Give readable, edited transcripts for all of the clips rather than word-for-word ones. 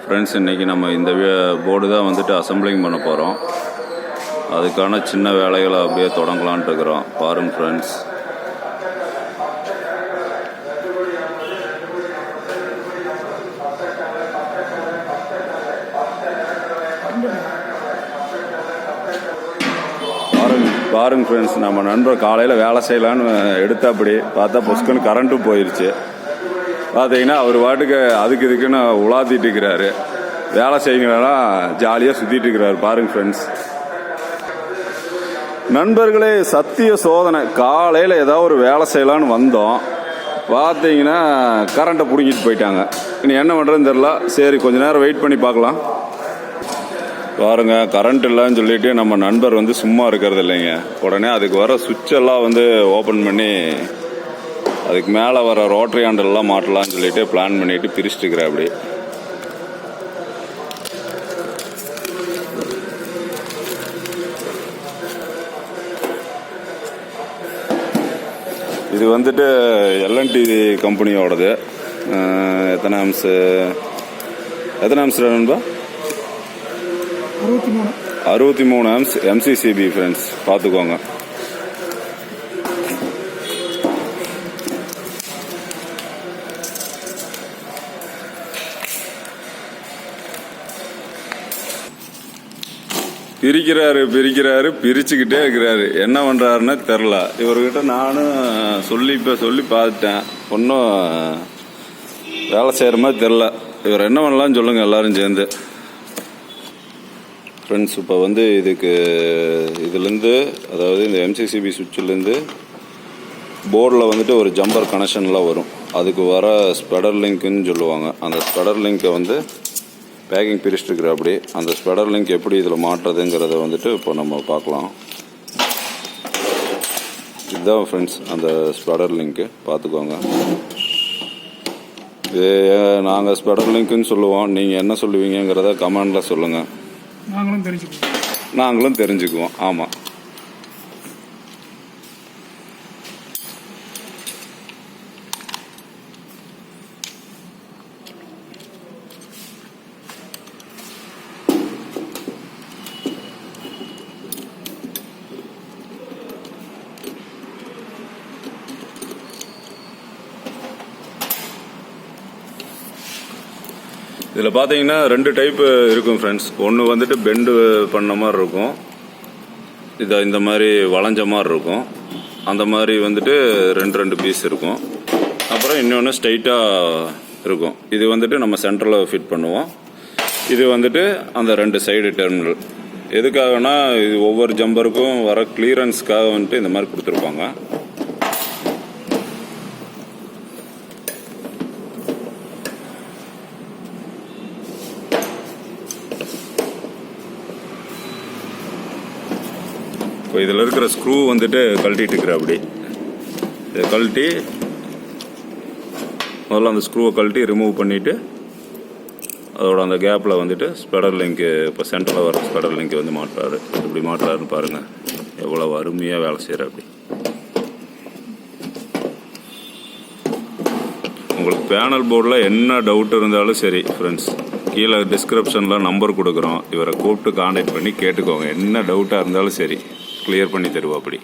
Friends, இன்றைக்கி நம்ம இந்த போர்டு தான் வந்துட்டு அசம்பிளிங் பண்ண போகிறோம். அதுக்கான சின்ன வேலைகளை அப்படியே தொடங்கலான்ட்டு இருக்கிறோம். பாருங்கள் ஃப்ரெண்ட்ஸ். பாருங்க ஃப்ரெண்ட்ஸ், நம்ம நண்பர் காலையில் வேலை செய்யலான்னு எடுத்த அப்படி பார்த்தா பொஸ்குன்னு கரண்ட்டும் போயிடுச்சு. பார்த்தீங்கன்னா அவர் வாட்டுக்கு அதுக்கு இதுக்குன்னு உலாத்திட்டு இருக்கிறாரு. வேலை செய்யுங்களா ஜாலியாக சுற்றிட்டு இருக்கிறாரு. பாருங்க ஃப்ரெண்ட்ஸ். நண்பர்களே, சத்திய சோதனை. காலையில் ஏதாவது ஒரு வேலை செய்யலான்னு வந்தோம். பார்த்தீங்கன்னா கரண்ட்டை பிடிங்கிட்டு போயிட்டாங்க. இனி என்ன பண்ணுறதுன்னு தெரில. சரி, கொஞ்ச நேரம் வெயிட் பண்ணி பார்க்கலாம். பாருங்க, கரண்ட் இல்லைன்னு சொல்லிட்டு நம்ம நண்பர் வந்து சும்மா இருக்கிறது இல்லைங்க. உடனே அதுக்கு வர சுவிட்செல்லாம் வந்து ஓப்பன் பண்ணி அதுக்கு மேலே வர ரோட்டரி ஹேண்டல்லாம் மாட்டலான்னு சொல்லிட்டு பிளான் பண்ணிட்டு பிரிச்சுட்டு இருக்கிறேன். அப்படி இது வந்துட்டு எல்என்டி கம்பெனியோடது. எத்தனை ஆம்ஸ் நண்பா? 63 ஆம்ஸ் எம்சிசிபி ஃப்ரெண்ட்ஸ், பார்த்துக்கோங்க. பிரிச்சுக்கிட்டே இருக்கிறாரு. என்ன பண்ணுறாருன்னு தெரில. இவர்கிட்ட நானும் சொல்லி பார்த்துட்டேன். ஒன்றும் வேலை செய்கிற மாதிரி தெரில. இவர் என்ன பண்ணலான்னு சொல்லுங்கள் எல்லாரும் சேர்ந்து. ஃப்ரெண்ட்ஸ், இப்போ வந்து இதுலேருந்து, அதாவது இந்த எம்சிசிபி சுவிட்சிலேருந்து போர்டில் வந்துட்டு ஒரு ஜம்பர் கனெக்ஷன்லாம் வரும். அதுக்கு வர ஸ்பெடர் லிங்க்குன்னு சொல்லுவாங்க. அந்த ஸ்பெடர் லிங்க்கை வந்து பேக்கிங் பிரிச்சுட்டுருக்குற. அப்படி அந்த ஸ்பெடர் லிங்க் எப்படி இதில் மாட்டுறதுங்கிறத வந்துட்டு இப்போ நம்ம பார்க்கலாம். இதுதான் ஃப்ரெண்ட்ஸ் அந்த ஸ்பெடர் லிங்க்கு, பார்த்துக்கோங்க. இது நாங்கள் ஸ்பெடர் லிங்க்குன்னு சொல்லுவோம். நீங்கள் என்ன சொல்லுவீங்கிறத கமெண்டில் சொல்லுங்கள். நாங்களும் தெரிஞ்சுக்குவோம். ஆமாம். இதில் பார்த்தீங்கன்னா 2 டைப்பு இருக்கும் ஃப்ரெண்ட்ஸ். ஒன்று வந்துட்டு பெண்டு பண்ண மாதிரி இருக்கும். இதை இந்த மாதிரி வளைஞ்ச மாதிரி இருக்கும். அந்த மாதிரி வந்துட்டு 2 பீஸ் இருக்கும். அப்புறம் இன்னொன்று ஸ்ட்ரைட்டாக இருக்கும். இது வந்துட்டு நம்ம சென்டரில் ஃபிட் பண்ணுவோம். இது வந்துட்டு அந்த 2 சைடு டெர்மினல். எதுக்காகனா இது ஒவ்வொரு ஜம்பருக்கும் வர கிளியரன்ஸ்க்காக வந்துட்டு இந்த மாதிரி கொடுத்துருப்பாங்க. இப்போ இதில் இருக்கிற ஸ்க்ரூ வந்துட்டு கழட்டிட்டு இருக்கிற. அப்படி இதை கழட்டி முதல்ல அந்த ஸ்க்ரூவை கழட்டி ரிமூவ் பண்ணிவிட்டு அதோட அந்த கேப்பில் வந்துட்டு ஸ்பெடர் லிங்க்கு, இப்போ சென்டரில் வர ஸ்பெடர் லிங்க்கு வந்து மாட்டுறாரு. இப்படி மாட்டுறாருன்னு பாருங்கள், எவ்வளோ அருமையாக வேலை செய்கிற. அப்படி உங்களுக்கு பேனல் போர்டில் என்ன டவுட் இருந்தாலும் சரி ஃப்ரெண்ட்ஸ், கீழே டிஸ்கிரிப்ஷனில் நம்பர் கொடுக்குறோம். இவரை கூப்பிட்டு கான்டாக்ட் பண்ணி கேட்டுக்கோங்க. என்ன டவுட்டாக இருந்தாலும் சரி, கிளியர் பண்ணி தருவோம். அப்படி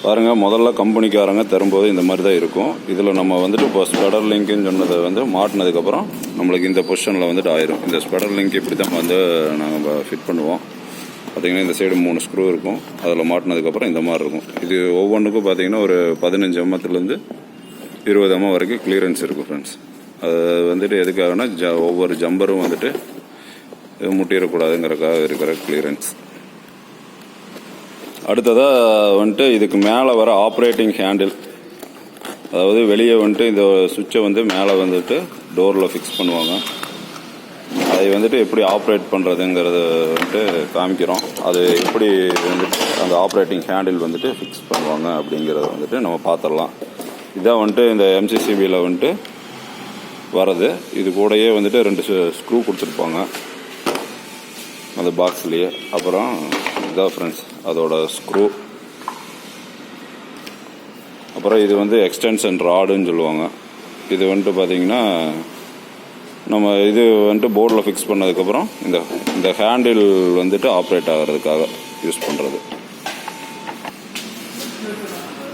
பாருங்கள், முதல்ல கம்பெனிக்காரங்க தரும்போது இந்த மாதிரி தான் இருக்கும். இதில் நம்ம வந்துட்டு இப்போ ஸ்பெடர் லிங்க்குன்னு சொன்னதை வந்து மாட்டினதுக்கப்புறம் நம்மளுக்கு இந்த பொசிஷனில் வந்துட்டு ஆயிரும். இந்த ஸ்பெடர் லிங்க் இப்படி தான் வந்து நாங்கள் ஃபிட் பண்ணுவோம். பார்த்திங்கன்னா இந்த சைடு 3 ஸ்க்ரூ இருக்கும். அதில் மாட்டினதுக்கப்புறம் இந்த மாதிரி இருக்கும். இது ஒவ்வொன்றுக்கும் பார்த்திங்கன்னா ஒரு 15 எம்எத்துலேருந்து 20 எம்எம் வரைக்கும் கிளியரன்ஸ் இருக்கும் ஃப்ரெண்ட்ஸ். அது வந்துட்டு எதுக்காகனா ஒவ்வொரு ஜம்பரும் வந்துட்டு முட்டிடக்கூடாதுங்கிறதுக்காக இருக்கிற கிளியரன்ஸ். அடுத்ததாக வந்துட்டு இதுக்கு மேலே வர ஆப்ரேட்டிங் ஹேண்டில், அதாவது வெளியே வந்துட்டு இந்த சுவிட்சை வந்து மேலே வந்துட்டு டோரில் ஃபிக்ஸ் பண்ணுவாங்க. அதை அதை வந்துட்டு எப்படி ஆப்ரேட் பண்ணுறதுங்கிறத வந்துட்டு காமிக்கிறோம். அது எப்படி வந்துட்டு அந்த ஆப்ரேட்டிங் ஹேண்டில் வந்துட்டு ஃபிக்ஸ் பண்ணுவாங்க அப்படிங்கிறத வந்துட்டு நம்ம பார்த்துடலாம். இதான் வந்துட்டு இந்த எம்சிசிபியில் வந்துட்டு வரது. இது கூடயே வந்துட்டு 2 ஸ்க்ரூ கொடுத்துருப்பாங்க அந்த பாக்ஸ்லேயே. அப்புறம் இதான் ஃப்ரெண்ட்ஸ் அதோட ஸ்க்ரூ. அப்புறம் இது வந்து எக்ஸ்டென்ஷன் ராடுன்னு சொல்லுவாங்க. இது வந்துட்டு பார்த்திங்கன்னா நம்ம இது வந்துட்டு போர்டில் ஃபிக்ஸ் பண்ணதுக்கப்புறம் இந்த ஹேண்டில் வந்துட்டு ஆப்ரேட் ஆகிறதுக்காக யூஸ் பண்ணுறது.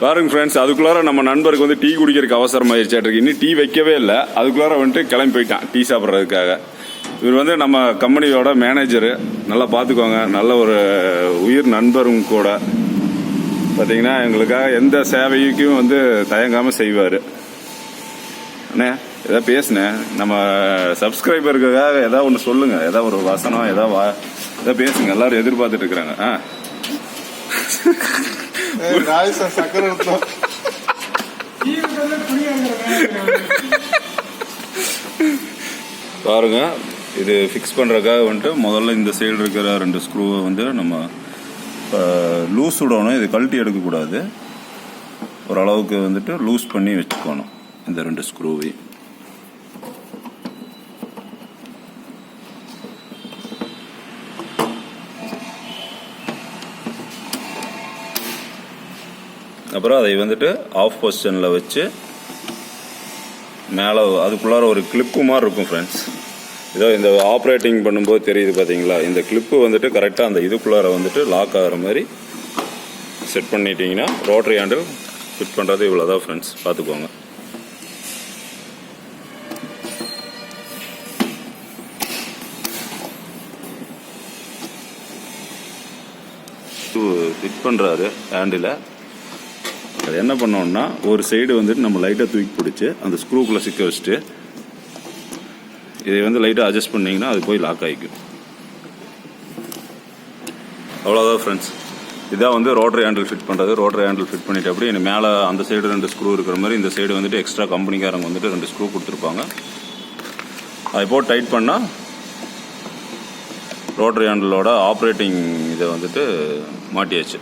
பாருங்க ஃப்ரெண்ட்ஸ், அதுக்குள்ளார நம்ம நண்பருக்கு வந்து டீ குடிக்கிறதுக்கு அவசரம் ஆயிடுச்சாட்டிருக்கு. இன்னும் டீ வைக்கவே இல்லை, அதுக்குள்ளார வந்துட்டு கிளம்பி போயிட்டான் டீ சாப்பிட்றதுக்காக. இவர் வந்து நம்ம கம்பெனியோட மேனேஜரு, நல்லா பார்த்துக்கோங்க. நல்ல ஒரு உயிர் நண்பரும் கூட. பார்த்தீங்கன்னா எங்களுக்காக எந்த சேவைக்கும் வந்து தயங்காமல் செய்வார். அண்ணே எதாவது பேசுனேன், நம்ம சப்ஸ்கிரைபருக்காக ஏதாவது ஒன்று சொல்லுங்கள், ஏதாவது ஒரு வசனம் ஏதாவது பேசுங்க, எல்லாரும் எதிர்பார்த்துட்டு இருக்கிறாங்க. பாருங்க, இது ஃபிக்ஸ் பண்ணுறதுக்காக வந்துட்டு முதல்ல இந்த சைடு இருக்கிற 2 ஸ்க்ரூவை வந்து நம்ம லூஸ் விடணும். இது கழட்டி எடுக்கக்கூடாது, ஓரளவுக்கு வந்துட்டு லூஸ் பண்ணி வச்சுக்கணும் இந்த 2 ஸ்க்ரூவை. அப்புறம் அதை வந்துட்டு ஆஃப் பொசிஷனில் வச்சு மேலே அதுக்குள்ளார ஒரு கிளிப்பு மாதிரி இருக்கும் ஃப்ரெண்ட்ஸ். இதோ இந்த ஆப்ரேட்டிங் பண்ணும்போது தெரியுது பார்த்தீங்களா, இந்த கிளிப்பு வந்துட்டு கரெக்டாக அந்த இதுக்குள்ளார வந்துட்டு லாக் ஆகிற மாதிரி செட் பண்ணிட்டீங்கன்னா ரோட்டரி ஹேண்டில் ஃபிட் பண்ணுறது இவ்வளோதான் ஃப்ரெண்ட்ஸ். பார்த்துக்கோங்க. ஃபிட் பண்ணுறாரு ஹேண்டில். அது என்ன பண்ணோம்னா, ஒரு சைடு வந்துட்டு நம்ம லைட்டாக தூக்கி பிடிச்சி அந்த ஸ்க்ரூக்குள்ளே சிக்க வச்சுட்டு இதை வந்து லைட்டாக அட்ஜஸ்ட் பண்ணிங்கன்னா அது போய் லாக் ஆகிக்கும். அவ்வளோதான் ஃப்ரெண்ட்ஸ். இதான் வந்து ரோட்டரி ஹேண்டில் ஃபிட் பண்ணுறது. ரோட்டரி ஹேண்டில் ஃபிட் பண்ணிட்டு அப்படி இந்த மேலே அந்த சைடு 2 ஸ்க்ரூ இருக்கிற மாதிரி இந்த சைடு வந்துட்டு எக்ஸ்ட்ரா கம்பெனிக்காரங்க வந்துட்டு 2 ஸ்க்ரூ கொடுத்துருப்பாங்க. அதை போட்டு டைட் பண்ணால் ரோட்டரி ஹேண்டிலோட ஆப்ரேட்டிங் இதை வந்துட்டு மாட்டியாச்சு.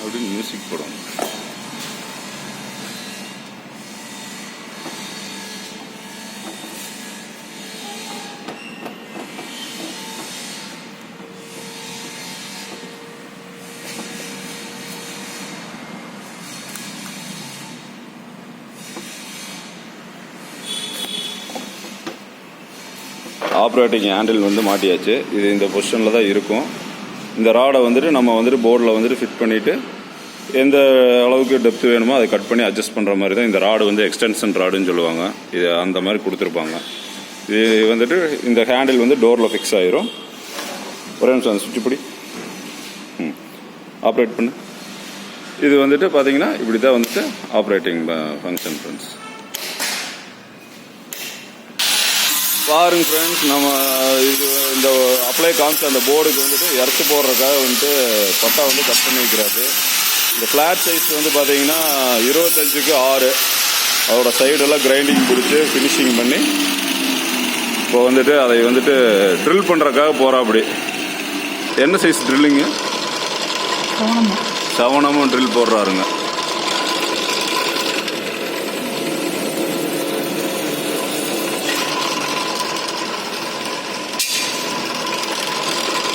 அப்படின்னு மியூசிக் போடுவாங்க. ஆப்ரேட்டிங் ஹேண்டில் வந்து மாட்டியாச்சு. இது இந்த பொசிஷனில் தான் இருக்கும். இந்த ராடை வந்துட்டு நம்ம வந்துட்டு போர்டில் வந்துட்டு ஃபிட் பண்ணிவிட்டு எந்த அளவுக்கு டெப்த் வேணுமோ அதை கட் பண்ணி அட்ஜஸ்ட் பண்ணுற மாதிரி தான். இந்த ராடு வந்து எக்ஸ்டென்ஷன் ராடுன்னு சொல்லுவாங்க. இது அந்த மாதிரி கொடுத்துருப்பாங்க. இது வந்துட்டு இந்த ஹேண்டில் வந்து டோரில் ஃபிக்ஸ் ஆகிரும். ஒரே நிமிஷம் அந்த சுவிட்ச் பிடி ஆப்ரேட் பண்ணு. இது வந்துட்டு பார்த்தீங்கன்னா இப்படி தான் வந்துட்டு ஆப்ரேட்டிங் ஃபங்க்ஷன் ஃப்ரெண்ட்ஸ். பாருங்க ஃப்ரெண்ட்ஸ், நம்ம இது இந்த அப்ளை காமிச்ச அந்த போர்டுக்கு வந்துட்டு எர்த்து போடுறதுக்காக வந்துட்டு பட்டா வந்து கட் பண்ணி வைக்கிறாரு. இந்த ஃப்ளாட் சைஸ் வந்து பார்த்தீங்கன்னா 25க்கு 6. அதோட சைடெல்லாம் கிரைண்டிங் பிடிச்சி ஃபினிஷிங் பண்ணி இப்போ வந்துட்டு அதை வந்துட்டு ட்ரில் பண்ணுறதுக்காக போகிறா. அப்படி என்ன சைஸ் ட்ரில்லிங்கு? 7 ட்ரில் போடுறாருங்க.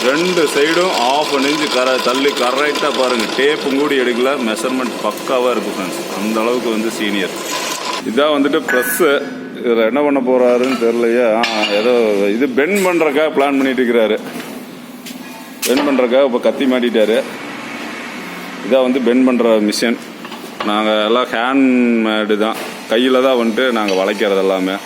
ரெண்டு சைடும் 1/2 இன்ச்சு தள்ளி கரெக்டாக பாருங்கள். டேப்பும் கூடி எடுக்கல, மெஷர்மெண்ட் பக்காவாக இருக்குது ஃப்ரெண்ட்ஸ். அந்த அளவுக்கு வந்து சீனியர். இதான் வந்துட்டு ப்ரெஸ்ஸு. இதில் என்ன பண்ண போகிறாருன்னு தெரியலையா. ஏதோ இது பெண்ட் பண்ணுறக்காக பிளான் பண்ணிட்டு இருக்கிறாரு. பெண்ட் பண்ணுறக்காக இப்போ கத்தி மாட்டிட்டாரு. இதான் வந்து பெண்ட் பண்ணுற மிஷின். நாங்கள் எல்லாம் ஹேண்ட் மேடு தான், கையில் தான் வந்துட்டு நாங்கள் வளைக்கிறது எல்லாமே.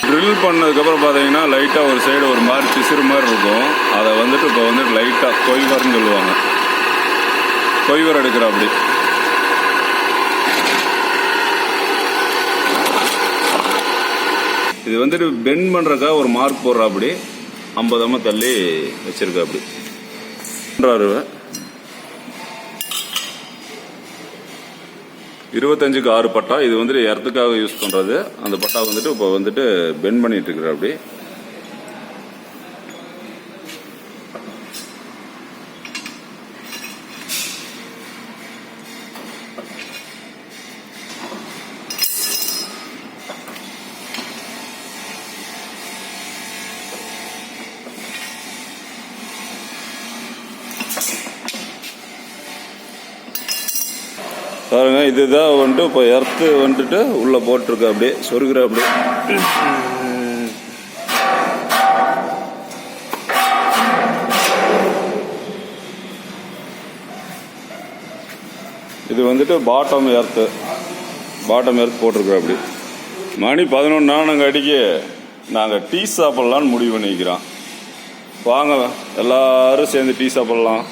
ட்ரில் பண்ணதுக்கப்புறம் பார்த்தீங்கன்னா லைட்டாக ஒரு சைடு ஒரு மாதிரி பிசுறு மாதிரி இருக்கும். அதை வந்துட்டு இப்போ வந்துட்டு லைட்டாக கொய்வர்னு சொல்லுவாங்க. கொய்வர் எடுக்கிற அப்படி இது வந்துட்டு பெண்ட் பண்ணுறக்கா ஒரு மார்க் போடுறா அப்படி 50 mm தள்ளி வச்சிருக்கா அப்படி 25க்கு 6 பட்டா. இது வந்துட்டு எர்த்துக்காக யூஸ் பண்ணுறது. அந்த பட்டா வந்துட்டு இப்போ வந்துட்டு பெண்ட் பண்ணிட்டு இருக்கிற அப்படி. பாருங்க, இதுதான் வந்துட்டு இப்போ எர்த்து வந்துட்டு உள்ள போட்டிருக்க அப்படியே சொருகிற அப்படியே. இது வந்துட்டு பாட்டம் எர்த்து போட்டிருக்கோம் அப்படி. மணி 11 நாங்கள் அடிக்க நாங்கள் டீ சாப்பிட்லான்னு முடிவு பண்ணிக்கிறோம். வாங்க எல்லாரும் சேர்ந்து டீ சாப்பிட்லாம்.